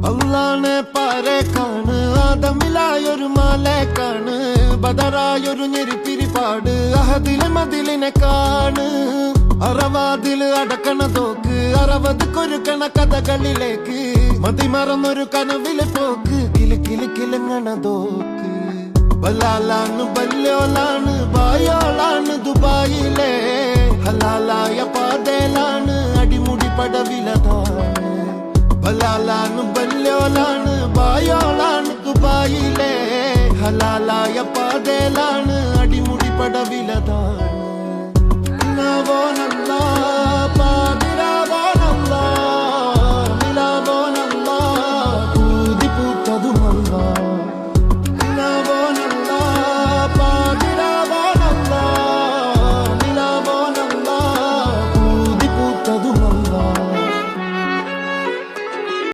അള്ളാനെ പാരേക്കാണ് ആദമിലായൊരു മാലേക്കാണ് ബദറായൊരു ഞെരിപ്പിരിപാട് അഹദിലെ മതിലിനെ കാണ് അറവാതില് അടക്കണ തോക്ക് 60 കൊരുക്കണ കഥകളിലേക്ക് മതിമറന്നൊരു കനവില് പോക്ക് കിലി കിലി കിലങ്ങണ തോക്ക് ബലാലാണ് ബല്യോലാണ് ബായോളാണ് ദുബായിലെ ഹലാലായ പാതയിലാണ് അടിമുടി പടവിലതാണ് ബലാലാണ് ബല്യോലാണ് ബായോളാണ് ദുബായിലെ ഹലാലായ പാതയിലാണ് അടിമുടി പടവിലതാണ്